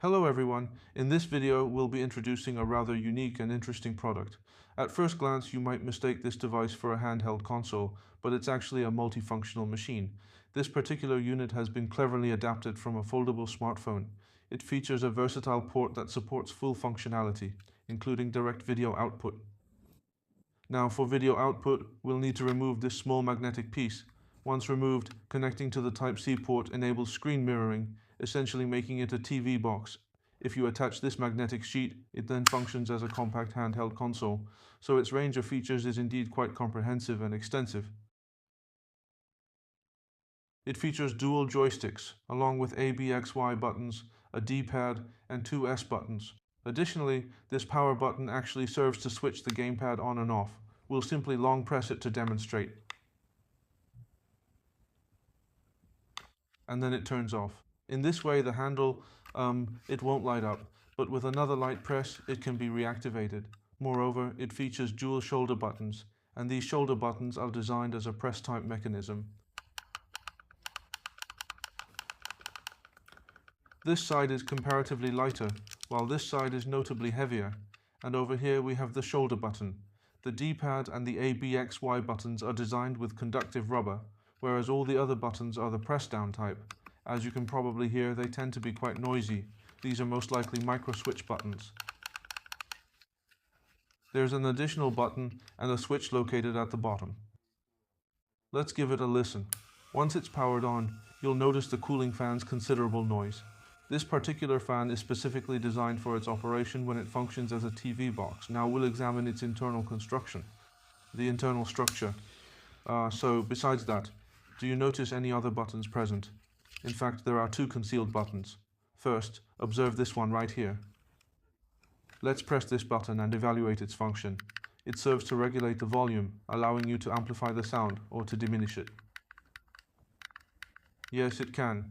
Hello everyone, in this video we'll be introducing a rather unique and interesting product. At first glance you might mistake this device for a handheld console, but it's actually a multifunctional machine. This particular unit has been cleverly adapted from a foldable smartphone. It features a versatile port that supports full functionality, including direct video output. Now for video output, we'll need to remove this small magnetic piece. Once removed, connecting to the Type-C port enables screen mirroring, essentially making it a TV box. If you attach this magnetic sheet, it then functions as a compact handheld console, so its range of features is indeed quite comprehensive and extensive. It features dual joysticks, along with ABXY buttons, a D-pad, and two S buttons. Additionally, this power button actually serves to switch the gamepad on and off. We'll simply long press it to demonstrate. And then it turns off. In this way, the handle, it won't light up, but with another light press, it can be reactivated. Moreover, it features dual shoulder buttons, and these shoulder buttons are designed as a press-type mechanism. This side is comparatively lighter, while this side is notably heavier. And over here we have the shoulder button. The D-pad and the ABXY buttons are designed with conductive rubber, whereas all the other buttons are the press-down type. As you can probably hear, they tend to be quite noisy. These are most likely micro-switch buttons. There's an additional button and a switch located at the bottom. Let's give it a listen. Once it's powered on, you'll notice the cooling fan's considerable noise. This particular fan is specifically designed for its operation when it functions as a TV box. Now we'll examine its internal construction, the internal structure. So besides that, do you notice any other buttons present? In fact, there are two concealed buttons. First, observe this one right here. Let's press this button and evaluate its function. It serves to regulate the volume, allowing you to amplify the sound or to diminish it. Yes, it can.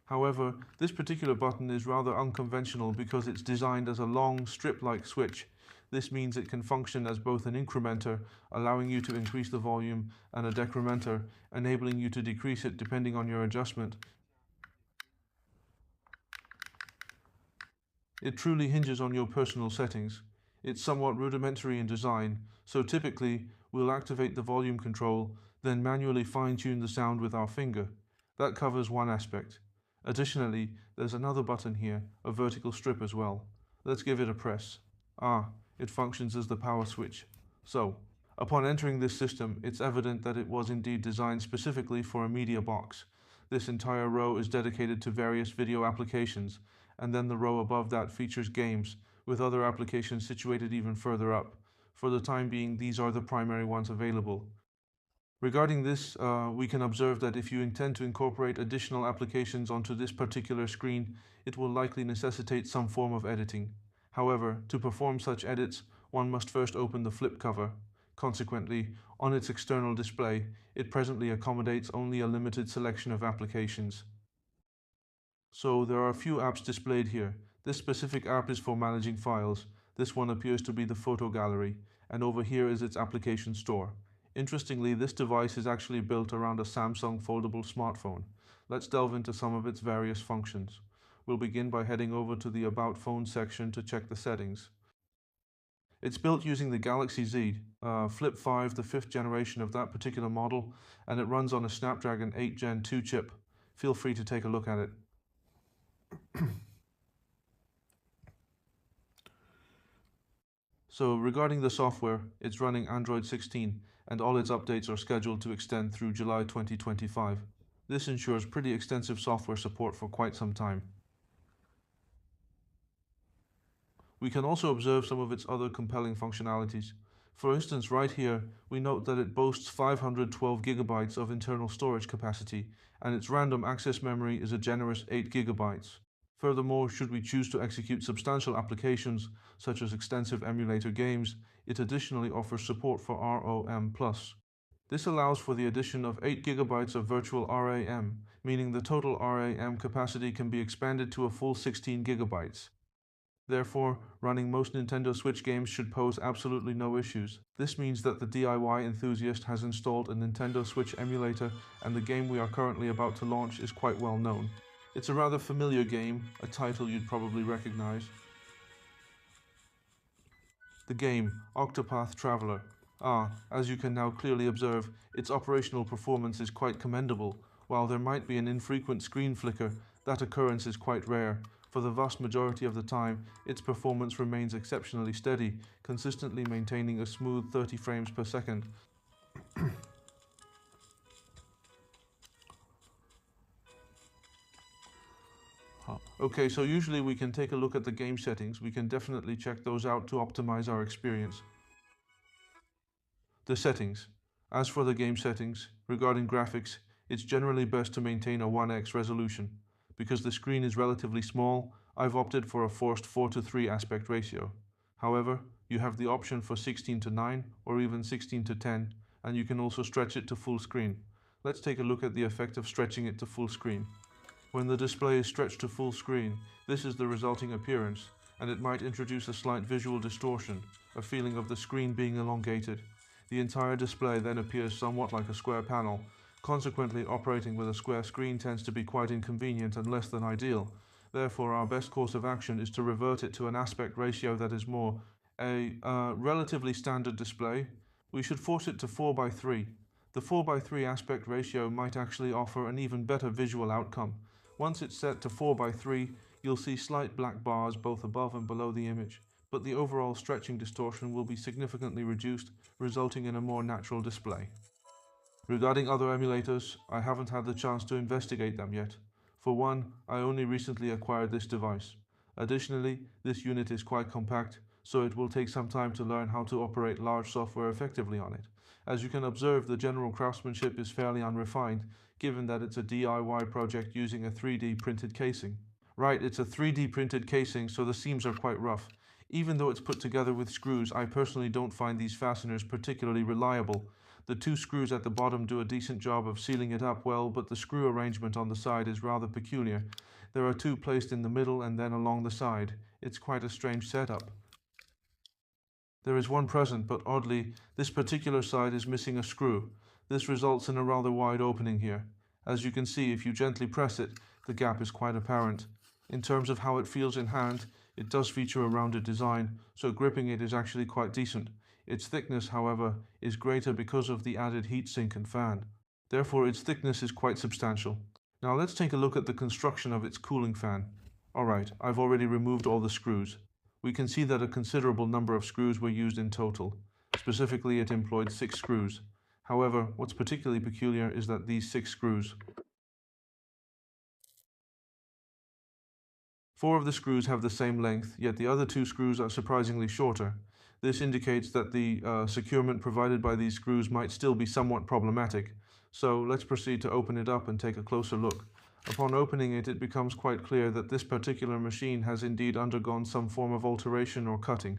However, this particular button is rather unconventional because it's designed as a long, strip-like switch. This means it can function as both an incrementer, allowing you to increase the volume, and a decrementer, enabling you to decrease it depending on your adjustment. It truly hinges on your personal settings. It's somewhat rudimentary in design, so typically we'll activate the volume control, then manually fine-tune the sound with our finger. That covers one aspect. Additionally, there's another button here, a vertical strip as well. Let's give it a press. It functions as the power switch. So, upon entering this system, it's evident that it was indeed designed specifically for a media box. This entire row is dedicated to various video applications, and then the row above that features games, with other applications situated even further up. For the time being, these are the primary ones available. Regarding this, we can observe that if you intend to incorporate additional applications onto this particular screen, it will likely necessitate some form of editing. However, to perform such edits, one must first open the flip cover. Consequently, on its external display, it presently accommodates only a limited selection of applications. So there are a few apps displayed here. This specific app is for managing files. This one appears to be the photo gallery, and over here is its application store. Interestingly, this device is actually built around a Samsung foldable smartphone. Let's delve into some of its various functions. We'll begin by heading over to the About Phone section to check the settings. It's built using the Galaxy Z, Flip 5, the 5th generation of that particular model, and it runs on a Snapdragon 8 Gen 2 chip. Feel free to take a look at it. So regarding the software, it's running Android 16, and all its updates are scheduled to extend through July 2025. This ensures pretty extensive software support for quite some time. We can also observe some of its other compelling functionalities. For instance, right here, we note that it boasts 512 gigabytes of internal storage capacity, and its random access memory is a generous 8 gigabytes. Furthermore, should we choose to execute substantial applications, such as extensive emulator games, it additionally offers support for ROM+. This allows for the addition of 8 gigabytes of virtual RAM, meaning the total RAM capacity can be expanded to a full 16 gigabytes. Therefore, running most Nintendo Switch games should pose absolutely no issues. This means that the DIY enthusiast has installed a Nintendo Switch emulator, and the game we are currently about to launch is quite well known. It's a rather familiar game, a title you'd probably recognize. The game, Octopath Traveler. As you can now clearly observe, its operational performance is quite commendable. While there might be an infrequent screen flicker, that occurrence is quite rare. For the vast majority of the time, its performance remains exceptionally steady, consistently maintaining a smooth 30 frames per second. Okay, so usually we can take a look at the game settings. We can definitely check those out to optimize our experience. The settings. As for the game settings, regarding graphics, it's generally best to maintain a 1x resolution. Because the screen is relatively small, I've opted for a forced 4:3 aspect ratio. However, you have the option for 16:9 or even 16:10, and you can also stretch it to full screen. Let's take a look at the effect of stretching it to full screen. When the display is stretched to full screen, this is the resulting appearance, and it might introduce a slight visual distortion, a feeling of the screen being elongated. The entire display then appears somewhat like a square panel. Consequently, operating with a square screen tends to be quite inconvenient and less than ideal. Therefore, our best course of action is to revert it to an aspect ratio that is more a relatively standard display. We should force it to 4:3. The 4:3 aspect ratio might actually offer an even better visual outcome. Once it's set to 4:3, you'll see slight black bars both above and below the image, but the overall stretching distortion will be significantly reduced, resulting in a more natural display. Regarding other emulators, I haven't had the chance to investigate them yet. For one, I only recently acquired this device. Additionally, this unit is quite compact, so it will take some time to learn how to operate large software effectively on it. As you can observe, the general craftsmanship is fairly unrefined, given that it's a DIY project using a 3D printed casing. Right, it's a 3D printed casing, so the seams are quite rough. Even though it's put together with screws, I personally don't find these fasteners particularly reliable. The two screws at the bottom do a decent job of sealing it up well, but the screw arrangement on the side is rather peculiar. There are two placed in the middle and then along the side. It's quite a strange setup. There is one present, but oddly, this particular side is missing a screw. This results in a rather wide opening here. As you can see, if you gently press it, the gap is quite apparent. In terms of how it feels in hand, it does feature a rounded design, so gripping it is actually quite decent. Its thickness, however, is greater because of the added heatsink and fan. Therefore, its thickness is quite substantial. Now let's take a look at the construction of its cooling fan. Alright, I've already removed all the screws. We can see that a considerable number of screws were used in total. Specifically, it employed 6 screws. However, what's particularly peculiar is that these 6 screws. 4 of the screws have the same length, yet the other 2 screws are surprisingly shorter. This indicates that the securement provided by these screws might still be somewhat problematic. So let's proceed to open it up and take a closer look. Upon opening it, it becomes quite clear that this particular machine has indeed undergone some form of alteration or cutting.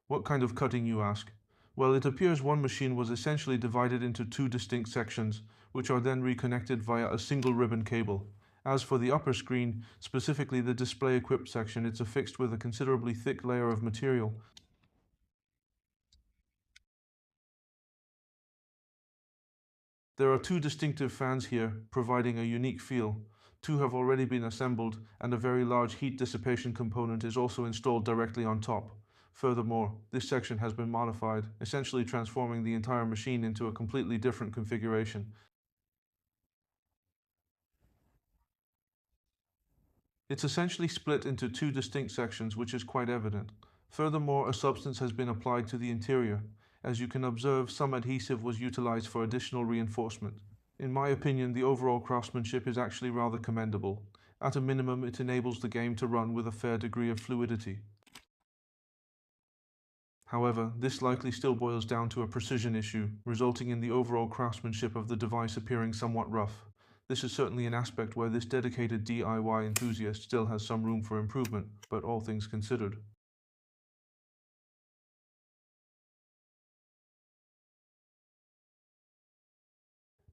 What kind of cutting, you ask? Well, it appears one machine was essentially divided into 2 distinct sections, which are then reconnected via a single ribbon cable. As for the upper screen, specifically the display equipped section, it's affixed with a considerably thick layer of material. There are 2 distinctive fans here, providing a unique feel. 2 have already been assembled, and a very large heat dissipation component is also installed directly on top. Furthermore, this section has been modified, essentially transforming the entire machine into a completely different configuration. It's essentially split into 2 distinct sections, which is quite evident. Furthermore, a substance has been applied to the interior. As you can observe, some adhesive was utilized for additional reinforcement. In my opinion, the overall craftsmanship is actually rather commendable. At a minimum, it enables the game to run with a fair degree of fluidity. However, this likely still boils down to a precision issue, resulting in the overall craftsmanship of the device appearing somewhat rough. This is certainly an aspect where this dedicated DIY enthusiast still has some room for improvement, but all things considered.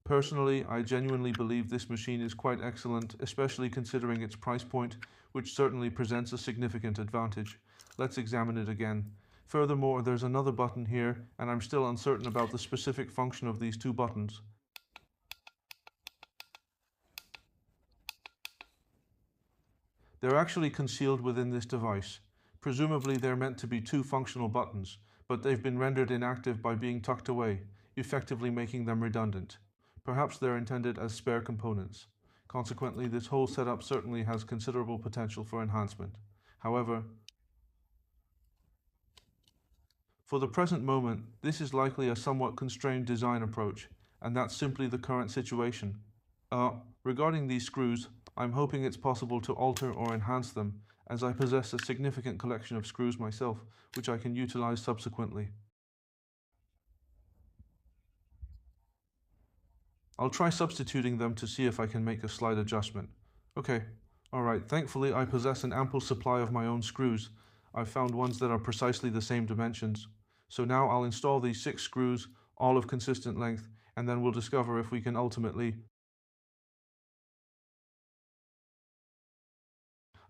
Personally, I genuinely believe this machine is quite excellent, especially considering its price point, which certainly presents a significant advantage. Let's examine it again. Furthermore, there's another button here, and I'm still uncertain about the specific function of these 2 buttons. They're actually concealed within this device. Presumably they're meant to be two functional buttons, but they've been rendered inactive by being tucked away, effectively making them redundant. Perhaps they're intended as spare components. Consequently, this whole setup certainly has considerable potential for enhancement. However, for the present moment, this is likely a somewhat constrained design approach, and that's simply the current situation. Regarding these screws, I'm hoping it's possible to alter or enhance them, as I possess a significant collection of screws myself, which I can utilize subsequently. I'll try substituting them to see if I can make a slight adjustment. Okay, alright, thankfully I possess an ample supply of my own screws. I've found ones that are precisely the same dimensions. So now I'll install these 6 screws, all of consistent length, and then we'll discover if we can ultimately...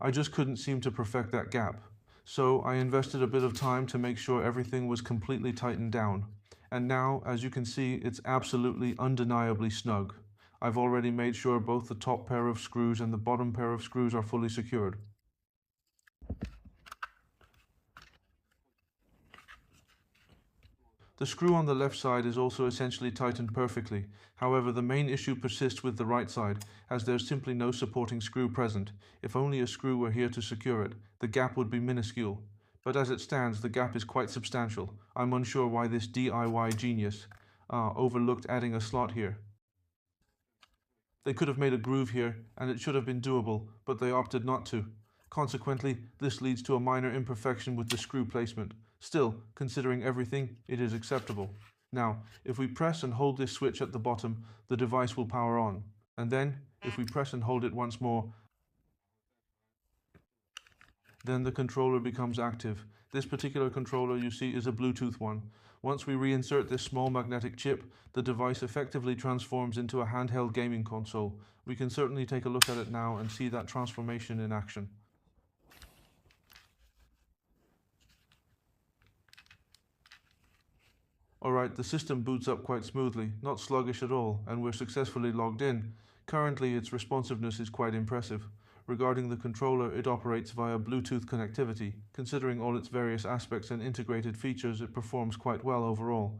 I just couldn't seem to perfect that gap. So I invested a bit of time to make sure everything was completely tightened down. And now, as you can see, it's absolutely undeniably snug. I've already made sure both the top pair of screws and the bottom pair of screws are fully secured. The screw on the left side is also essentially tightened perfectly. However, the main issue persists with the right side, as there's simply no supporting screw present. If only a screw were here to secure it, the gap would be minuscule. But as it stands, the gap is quite substantial. I'm unsure why this DIY genius overlooked adding a slot here. They could have made a groove here, and it should have been doable, but they opted not to. Consequently, this leads to a minor imperfection with the screw placement. Still, considering everything, it is acceptable. Now, if we press and hold this switch at the bottom, the device will power on. And then, if we press and hold it once more, then the controller becomes active. This particular controller you see is a Bluetooth one. Once we reinsert this small magnetic chip, the device effectively transforms into a handheld gaming console. We can certainly take a look at it now and see that transformation in action. Alright, the system boots up quite smoothly, not sluggish at all, and we're successfully logged in. Currently, its responsiveness is quite impressive. Regarding the controller, it operates via Bluetooth connectivity. Considering all its various aspects and integrated features, it performs quite well overall.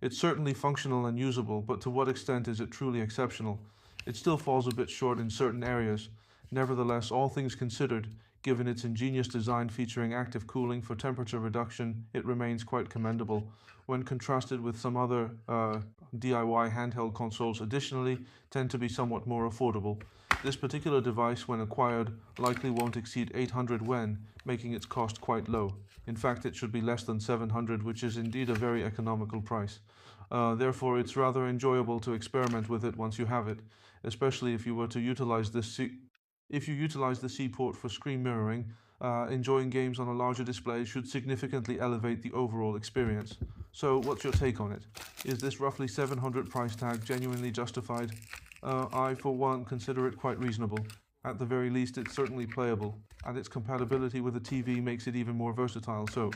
It's certainly functional and usable, but to what extent is it truly exceptional? It still falls a bit short in certain areas. Nevertheless, all things considered, given its ingenious design featuring active cooling for temperature reduction, it remains quite commendable. When contrasted with some other DIY handheld consoles additionally, tend to be somewhat more affordable. This particular device, when acquired, likely won't exceed 800 Yen, making its cost quite low. In fact, it should be less than 700, which is indeed a very economical price. Therefore, it's rather enjoyable to experiment with it once you have it, especially if you were to utilize the C port for screen mirroring. Enjoying games on a larger display should significantly elevate the overall experience. So, what's your take on it? Is this roughly 700 price tag genuinely justified? I, for one, consider it quite reasonable. At the very least, it's certainly playable, and its compatibility with a TV makes it even more versatile. So,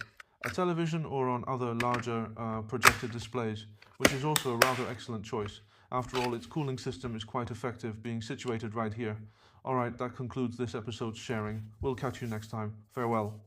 a television or on other larger projected displays, which is also a rather excellent choice. After all, its cooling system is quite effective, being situated right here. Alright, that concludes this episode's sharing. We'll catch you next time. Farewell.